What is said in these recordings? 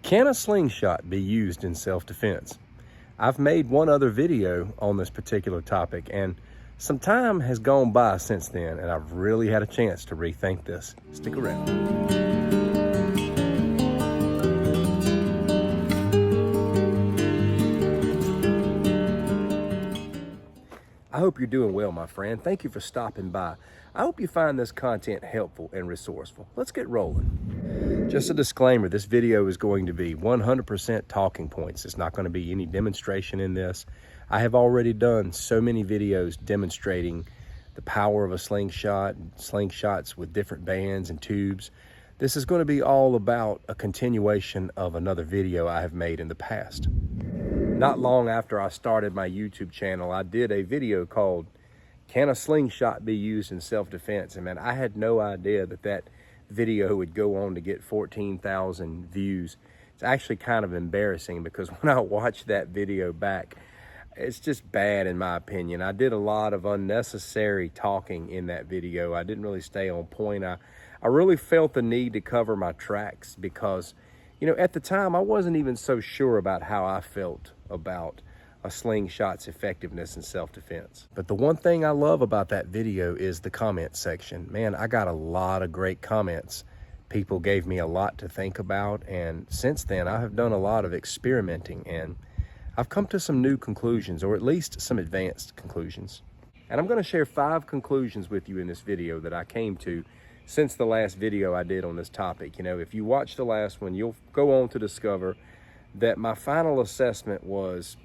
Can a slingshot be used in self-defense? I've made one other video on this particular topic, and some time has gone by since then, and I've really had a chance to rethink this. Stick around. I hope you're doing well, my friend. Thank you for stopping by. I hope you find this content helpful and resourceful. Let's get rolling. Just a disclaimer, this video is going to be 100% talking points. It's not going to be any demonstration in this. I have already done so many videos demonstrating the power of a slingshot, slingshots with different bands and tubes. This is going to be all about a continuation of another video I have made in the past. Not long after I started my YouTube channel, I did a video called, Can a Slingshot Be Used in Self-Defense? And man, I had no idea that that video would go on to get 14,000 views. It's actually kind of embarrassing because when I watched that video back, it's just bad in my opinion. I did a lot of unnecessary talking in that video. I didn't really stay on point. I really felt the need to cover my tracks because, you know, at the time I wasn't even so sure about how I felt about a slingshot's effectiveness in self-defense. But the one thing I love about that video is the comment section. Man, I got a lot of great comments. People gave me a lot to think about, and since then I have done a lot of experimenting, and I've come to some new conclusions, or at least some advanced conclusions. And I'm going to share 5 conclusions with you in this video that I came to since the last video I did on this topic. You know, if you watch the last one, you'll go on to discover that my final assessment was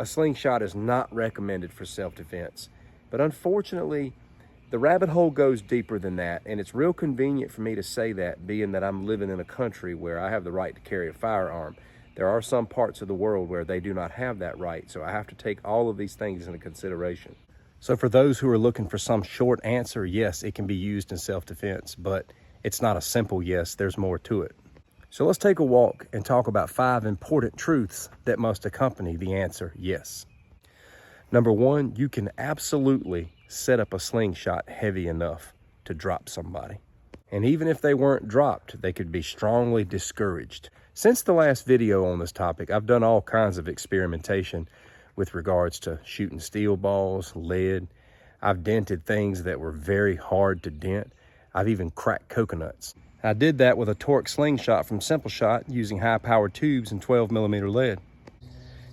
a slingshot is not recommended for self-defense. But unfortunately, the rabbit hole goes deeper than that, and it's real convenient for me to say that, being that I'm living in a country where I have the right to carry a firearm. There are some parts of the world where they do not have that right, so I have to take all of these things into consideration. So for those who are looking for some short answer, yes, it can be used in self-defense, but it's not a simple yes, there's more to it. So let's take a walk and talk about 5 important truths that must accompany the answer yes. Number 1, you can absolutely set up a slingshot heavy enough to drop somebody. And even if they weren't dropped, they could be strongly discouraged. Since the last video on this topic, I've done all kinds of experimentation with regards to shooting steel balls, lead. I've dented things that were very hard to dent. I've even cracked coconuts. I did that with a Torque Slingshot from Simple Shot using high-powered tubes and 12mm lead.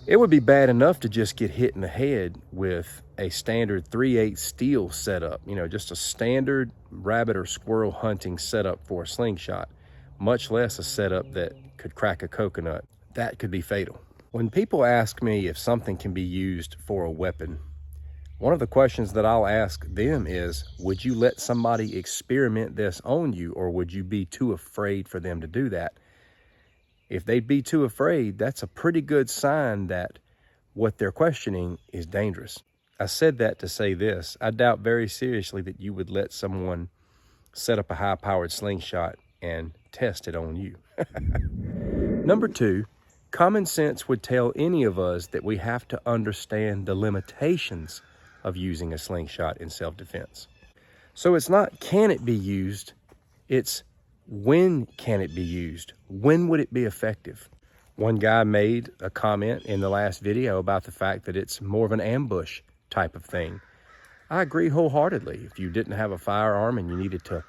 It would be bad enough to just get hit in the head with a standard 3/8 steel setup, you know, just a standard rabbit or squirrel hunting setup for a slingshot, much less a setup that could crack a coconut. That could be fatal. When people ask me if something can be used for a weapon, one of the questions that I'll ask them is, would you let somebody experiment this on you, or would you be too afraid for them to do that? If they'd be too afraid, that's a pretty good sign that what they're questioning is dangerous. I said that to say this: I doubt very seriously that you would let someone set up a high-powered slingshot and test it on you. Number 2, common sense would tell any of us that we have to understand the limitations of using a slingshot in self-defense. So it's not can it be used, it's when can it be used? When would it be effective? One guy made a comment in the last video about the fact that it's more of an ambush type of thing. I agree wholeheartedly. If you didn't have a firearm and you needed to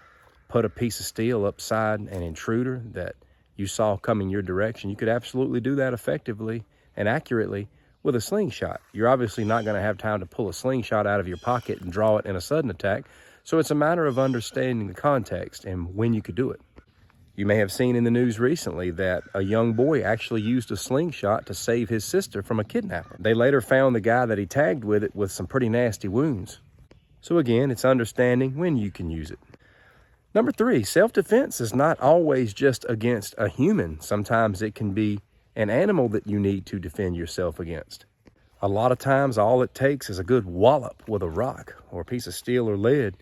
put a piece of steel upside an intruder that you saw coming your direction, you could absolutely do that effectively and accurately with a slingshot. You're obviously not going to have time to pull a slingshot out of your pocket and draw it in a sudden attack, so it's a matter of understanding the context and when you could do it. You may have seen in the news recently that a young boy actually used a slingshot to save his sister from a kidnapper. They later found the guy that he tagged with it with some pretty nasty wounds. So again, it's understanding when you can use it. Number 3, self-defense is not always just against a human. Sometimes it can be an animal that you need to defend yourself against. A lot of times all it takes is a good wallop with a rock or a piece of steel or lead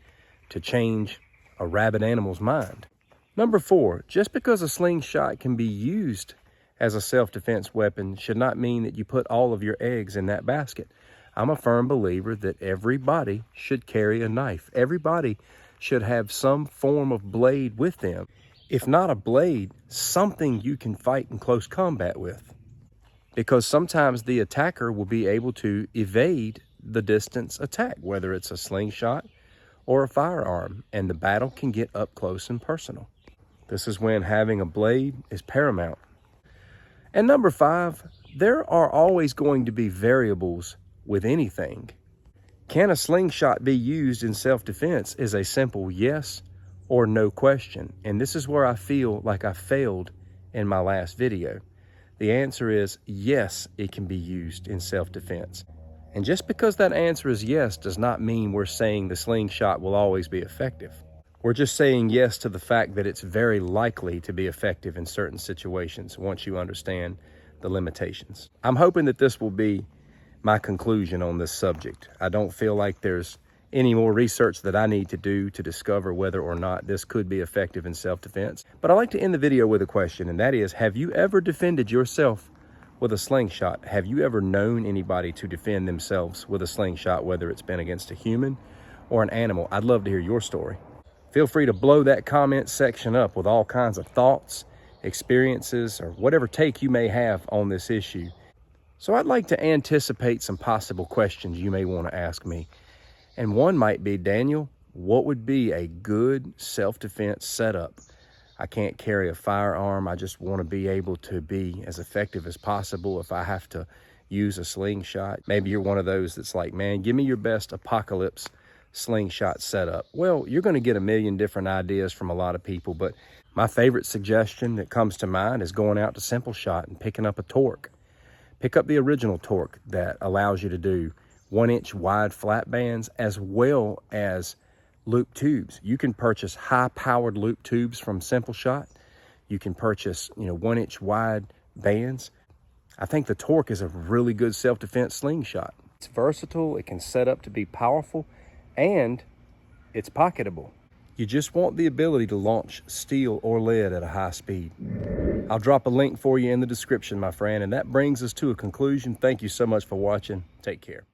to change a rabid animal's mind. Number 4, just because a slingshot can be used as a self-defense weapon should not mean that you put all of your eggs in that basket. I'm a firm believer that everybody should carry a knife. Everybody should have some form of blade with them. if not a blade, something you can fight in close combat with. Because sometimes the attacker will be able to evade the distance attack, whether it's a slingshot or a firearm, and the battle can get up close and personal. This is when having a blade is paramount. And number 5, there are always going to be variables with anything. Can a slingshot be used in self-defense is a simple yes or no question. And this is where I feel like I failed in my last video. The answer is yes, it can be used in self-defense. And just because that answer is yes does not mean we're saying the slingshot will always be effective. We're just saying yes to the fact that it's very likely to be effective in certain situations once you understand the limitations. I'm hoping that this will be my conclusion on this subject. I don't feel like there's any more research that I need to do to discover whether or not this could be effective in self-defense. But I'd like to end the video with a question, and that is, have you ever defended yourself with a slingshot? Have you ever known anybody to defend themselves with a slingshot, whether it's been against a human or an animal? I'd love to hear your story. Feel free to blow that comment section up with all kinds of thoughts, experiences, or whatever take you may have on this issue. So I'd like to anticipate some possible questions you may want to ask me. And one might be, Daniel, what would be a good self-defense setup? I can't carry a firearm. I just want to be able to be as effective as possible if I have to use a slingshot. Maybe you're one of those that's like, man, give me your best apocalypse slingshot setup. Well, you're going to get a million different ideas from a lot of people, but my favorite suggestion that comes to mind is going out to Simple Shot and picking up a Torque. Pick up the original Torque that allows you to do 1-inch wide flat bands as well as loop tubes. You can purchase high-powered loop tubes from Simple Shot. You can purchase, 1-inch wide bands. I think the Torque is a really good self-defense slingshot. It's versatile, it can set up to be powerful, and it's pocketable. You just want the ability to launch steel or lead at a high speed. I'll drop a link for you in the description, my friend, and that brings us to a conclusion. Thank you so much for watching. Take care.